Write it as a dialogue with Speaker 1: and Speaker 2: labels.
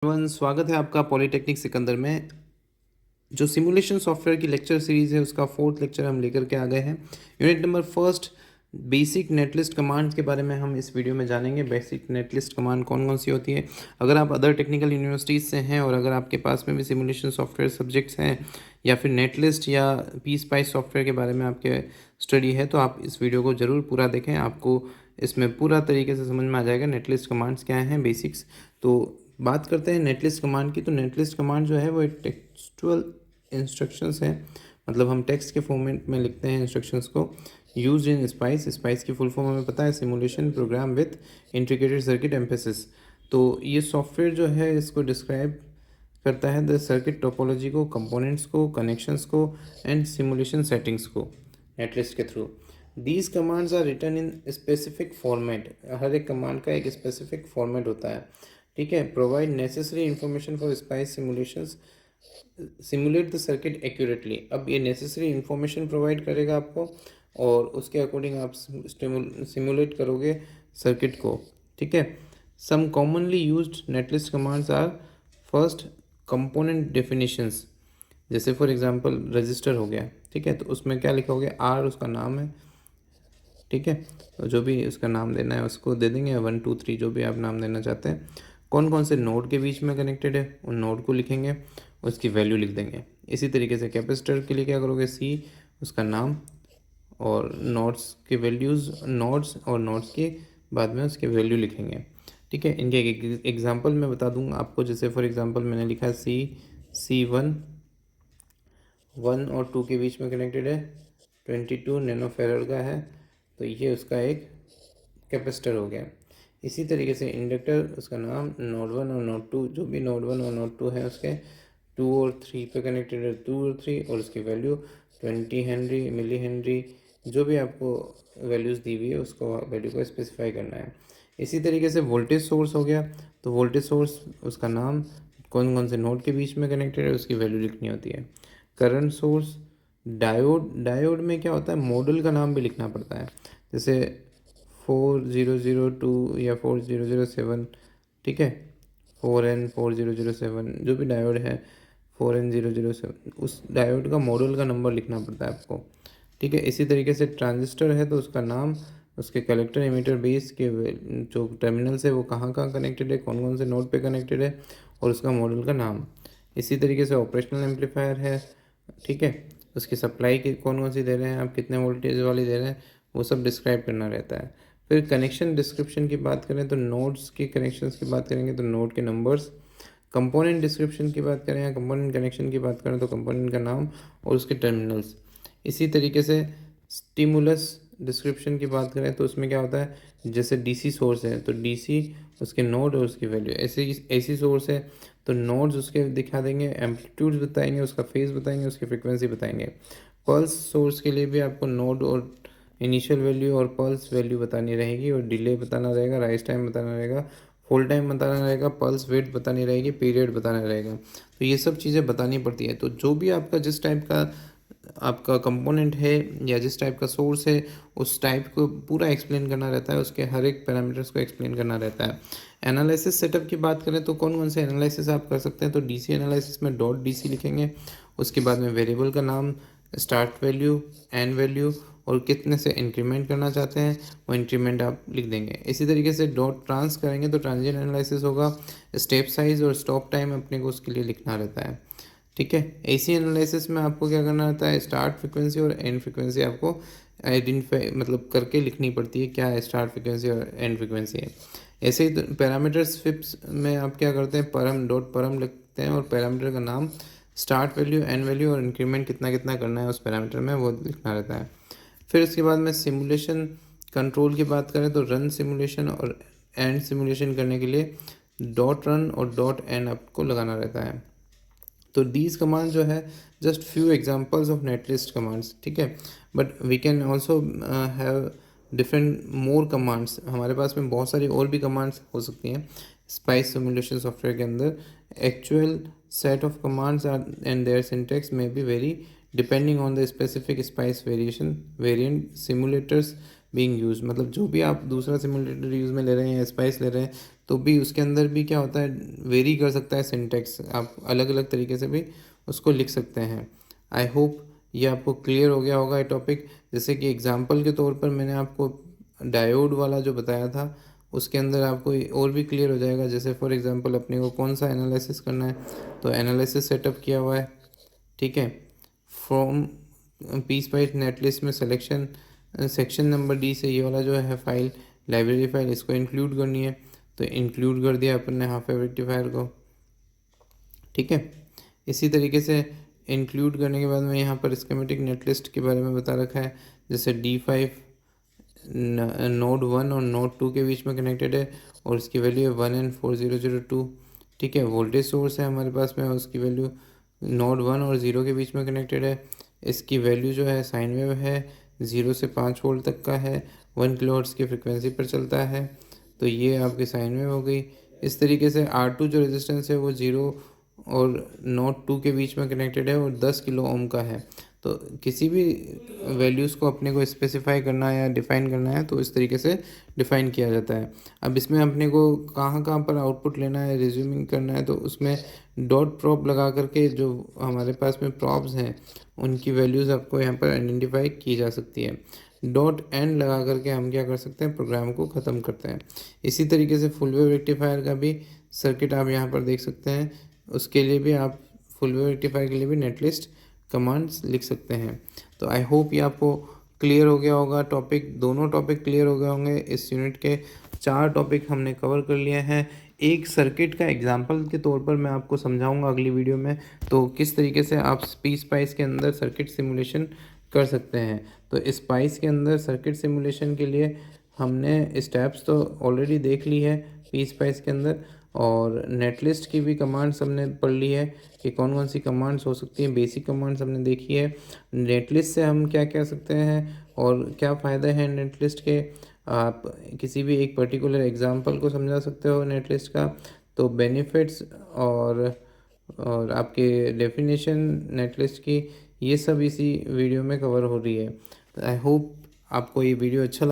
Speaker 1: Everyone, स्वागत है आपका पॉलीटेक्निक सिकंदर में। जो सिमुलेशन सॉफ्टवेयर की लेक्चर सीरीज़ है उसका फोर्थ लेक्चर हम लेकर के आ गए हैं। Unit number first, basic netlist commands के बारे में हम इस वीडियो में जानेंगे। बेसिक नेटलिस्ट कमांड कौन कौन सी होती है। अगर आप अदर टेक्निकल यूनिवर्सिटीज़ से हैं और अगर आपके पास में भी सिमुलेशन सॉफ्टवेयर सब्जेक्ट्स हैं या फिर नेटलिस्ट या पी स्पाइस सॉफ्टवेयर के बारे में आपके स्टडी है तो आप इस वीडियो को ज़रूर पूरा देखें। आपको इसमें पूरा तरीके से समझ में आ जाएगा नेटलिस्ट कमांड्स क्या हैं, बेसिक्स। तो बात करते हैं नेटलिस्ट कमांड की। तो नेटलिस्ट कमांड जो है वो एक टेक्सचुअल इंस्ट्रक्शंस है, मतलब हम टेक्स्ट के फॉर्मेट में लिखते हैं इंस्ट्रक्शंस को। यूज इन स्पाइस, स्पाइस की फुल फॉर्म हमें पता है, simulation program with integrated circuit emphasis. तो ये सॉफ्टवेयर जो है इसको डिस्क्राइब करता है द सर्किट टोपोलॉजी को, कंपोनेंट्स को, कनेक्शंस को एंड सिमुलेशन सेटिंग्स को नेटलिस्ट के through. These commands are written in specific format. हर एक कमांड का एक स्पेसिफिक फॉर्मेट होता है, ठीक है। Provide necessary information for spice simulations, simulate the circuit accurately. अब ये नेसेसरी इंफॉर्मेशन प्रोवाइड करेगा आपको और उसके अकॉर्डिंग आप सिमुलेट करोगे सर्किट को, ठीक है। Some commonly used netlist commands are first component definitions. जैसे फॉर एग्जांपल रजिस्टर हो गया, ठीक है, तो उसमें क्या लिखा हो गया, आर उसका नाम है, ठीक है। तो जो भी उसका नाम देना है उसको दे देंगे, 1 2 3 जो भी आप नाम देना चाहते हैं। कौन कौन से नोड के बीच में कनेक्टेड है उन नोड को लिखेंगे, उसकी वैल्यू लिख देंगे। इसी तरीके से कैपेसिटर के लिए क्या करोगे, सी उसका नाम और नोड्स के वैल्यूज़, नोड्स और नोड्स के बाद में उसके वैल्यू लिखेंगे, ठीक है। इनके एक एग्जांपल मैं बता दूंगा आपको। जैसे फॉर एग्जांपल मैंने लिखा है सी 1 1 और 2 के बीच में कनेक्टेड है, 22 नैनो फेराड का है, तो ये उसका एक कैपेसिटर हो गया। इसी तरीके से इंडक्टर, उसका नाम नोड 1 और नोड 2, जो भी नोड 1 और नोड 2 है उसके 2 और 3 पे कनेक्टेड है, 2 और 3, और उसकी वैल्यू 20 हेनरी, मिली हेनरी, जो भी आपको वैल्यूज़ दी हुई है उसको वैल्यू को स्पेसिफाई करना है। इसी तरीके से वोल्टेज सोर्स हो गया, तो वोल्टेज सोर्स उसका नाम, कौन कौन से नोड के बीच में कनेक्टेड है उसकी वैल्यू लिखनी होती है। करंट सोर्स, डायोड, डायोड में क्या होता है, मॉडल का नाम भी लिखना पड़ता है। जैसे 4002 या 4007, ठीक है, 4N4007, जो भी डायोड है 4N007, उस डायोड का मॉडल का नंबर लिखना पड़ता है आपको, ठीक है। इसी तरीके से ट्रांजिस्टर है तो उसका नाम, उसके कलेक्टर, एमिटर, बेस के जो टर्मिनल्स है वो कहाँ कहाँ कनेक्टेड है, कौन कौन से नोड पे कनेक्टेड है, और उसका मॉडल का नाम। इसी तरीके से ऑपरेशनल एम्पलीफायर है, ठीक है, उसकी सप्लाई की कौन कौन सी दे रहे हैं आप, कितने वोल्टेज वाली दे रहे हैं, वो सब डिस्क्राइब करना रहता है। फिर कनेक्शन डिस्क्रिप्शन की बात करें तो नोड्स के कनेक्शंस की बात करेंगे तो नोड के नंबर्स। कंपोनेंट डिस्क्रिप्शन की बात करें या कंपोनेंट कनेक्शन की बात करें तो कंपोनेंट का नाम और उसके टर्मिनल्स। इसी तरीके से स्टिमुलस डिस्क्रिप्शन की बात करें तो उसमें क्या होता है, जैसे डीसी सोर्स है तो डीसी उसके नोड और उसकी वैल्यू। ऐसे एसी सोर्स है तो नोड्स उसके दिखा देंगे, एम्पलीट्यूड्स बताएंगे, उसका फेज बताएंगे, उसकी फ्रिक्वेंसी बताएंगे। पल्स सोर्स के लिए भी आपको नोड और इनिशियल वैल्यू और पल्स वैल्यू बतानी रहेगी, और डिले बताना रहेगा, राइज टाइम बताना रहेगा, होल टाइम बताना रहेगा, पल्स वेट बतानी रहेगी, पीरियड बताना रहेगा। तो ये सब चीज़ें बतानी पड़ती है। तो जो भी आपका जिस टाइप का आपका कंपोनेंट है या जिस टाइप का सोर्स है उस टाइप को पूरा एक्सप्लेन करना रहता है, उसके हर एक पैरामीटर्स को एक्सप्लेन करना रहता है। एनालिसिस सेटअप की बात करें तो कौन कौन से एनालिसिस आप कर सकते हैं, तो डीसी एनालिसिस में डॉट डीसी लिखेंगे, उसके बाद में वेरिएबल का नाम, स्टार्ट वैल्यू, एंड वैल्यू, और कितने से इंक्रीमेंट करना चाहते हैं वो इंक्रीमेंट आप लिख देंगे। इसी तरीके से डॉट ट्रांस करेंगे तो ट्रांजिएंट एनालिसिस होगा, स्टेप साइज और स्टॉप टाइम अपने को उसके लिए लिखना रहता है, ठीक है। एसी एनालिसिस में आपको क्या करना रहता है, स्टार्ट फ्रिक्वेंसी और एंड फ्रिक्वेंसी आपको आइडेंटिफाई मतलब करके लिखनी पड़ती है, क्या है स्टार्ट फ्रिक्वेंसी और एंड फ्रिक्वेंसी है। ऐसे ही पैरामीटर्स फिप्स में आप क्या करते हैं, परम डॉट परम लिखते हैं और पैरामीटर का नाम, स्टार्ट वैल्यू, एंड वैल्यू और इंक्रीमेंट कितना कितना करना है उस पैरामीटर में वो लिखना रहता है। फिर उसके बाद में सिमुलेशन कंट्रोल की बात करें तो रन सिमुलेशन और एंड सिमुलेशन करने के लिए डॉट रन और डॉट एंड आपको लगाना रहता है। तो दीज कमांड जो है just few examples of netlist commands, ठीक है, but we can also have different more commands. हमारे पास में बहुत सारी और भी कमांड्स हो सकती हैं स्पाइस सिमुलेशन सॉफ्टवेयर के अंदर। Actual set of commands are and their syntax may be vary depending on the specific spice variation variant. Simulators being use, मतलब जो भी आप दूसरा सिमुलेटर यूज़ में ले रहे हैं, स्पाइस ले रहे हैं, तो भी उसके अंदर भी क्या होता है, वेरी कर सकता है सिंटेक्स, आप अलग अलग तरीके से भी उसको लिख सकते हैं। आई होप ये आपको क्लियर हो गया होगा ये टॉपिक। जैसे कि एग्जांपल के तौर पर मैंने आपको डायोड वाला जो बताया था, उसके अंदर आपको और भी क्लियर हो जाएगा। जैसे फॉर एग्जांपल अपने को कौन सा एनालिसिस करना है, तो एनालिसिस सेटअप किया हुआ है, ठीक है। फ्रॉम पी स्पाइस नेटलिस्ट में सिलेक्शन सेक्शन नंबर डी से ये वाला जो है फाइल, लाइब्रेरी फाइल, इसको इंक्लूड करनी है, तो इंक्लूड कर दिया अपन ने हाफ वेव रेक्टिफायर को, ठीक है। इसी तरीके से इंक्लूड करने के बाद में यहाँ पर स्कीमेटिक नेटलिस्ट के बारे में बता रखा है। जैसे D5 नोड 1 और नोड 2 के बीच में कनेक्टेड है और इसकी वैल्यू है 1 and 4002, ठीक है। वोल्टेज सोर्स है हमारे पास में, उसकी वैल्यू नोड 1 और 0 के बीच में कनेक्टेड है। इसकी वैल्यू जो है साइन वेव है, 0 से 5 वोल्ट तक का है, 1 किलोहर्ट्ज़ की फ्रिक्वेंसी पर चलता है, तो ये आपकी साइन वेव हो गई। इस तरीके से R2 जो रेजिस्टेंस है वो 0 और नोड 2 के बीच में कनेक्टेड है और 10 किलो ओम का है। तो किसी भी वैल्यूज़ को अपने को स्पेसिफाई करना है या डिफ़ाइन करना है तो इस तरीके से डिफ़ाइन किया जाता है। अब इसमें अपने को कहाँ कहाँ पर आउटपुट लेना है, रिज्यूमिंग करना है, तो उसमें डॉट प्रॉप लगा करके जो हमारे पास में प्रॉप्स हैं उनकी वैल्यूज़ आपको यहाँ पर आइडेंटिफाई की जा सकती है। डॉट एंड लगा करके हम क्या कर सकते हैं, प्रोग्राम को ख़त्म करते हैं। इसी तरीके से फुल वेव रेक्टिफायर का भी सर्किट आप यहाँ पर देख सकते हैं। उसके लिए भी आप फुल वेव रेक्टिफायर के लिए भी नेटलिस्ट कमांड्स लिख सकते हैं। तो आई होप ये आपको क्लियर हो गया होगा टॉपिक, दोनों टॉपिक क्लियर हो गए होंगे। इस यूनिट के 4 टॉपिक हमने कवर कर लिए हैं। एक सर्किट का एग्जांपल के तौर पर मैं आपको समझाऊंगा अगली वीडियो में, तो किस तरीके से आप पी स्पाइस के अंदर सर्किट सिमुलेशन कर सकते हैं। तो स्पाइस के अंदर सर्किट सिमुलेशन के लिए हमने स्टेप्स तो ऑलरेडी देख ली है पी स्पाइस के अंदर, और नेटलिस्ट की भी कमांड्स हमने पढ़ ली है कि कौन कौन सी कमांड्स हो सकती हैं। बेसिक कमांड्स हमने देखी है। नेटलिस्ट से हम क्या कह सकते हैं और क्या फ़ायदे हैं नेटलिस्ट के, आप किसी भी एक पर्टिकुलर एग्जांपल को समझा सकते हो नेटलिस्ट का। तो बेनिफिट्स और आपके डेफिनेशन नेटलिस्ट की, ये सब इसी वीडियो में कवर हो रही है। तो आई होप आपको ये वीडियो अच्छा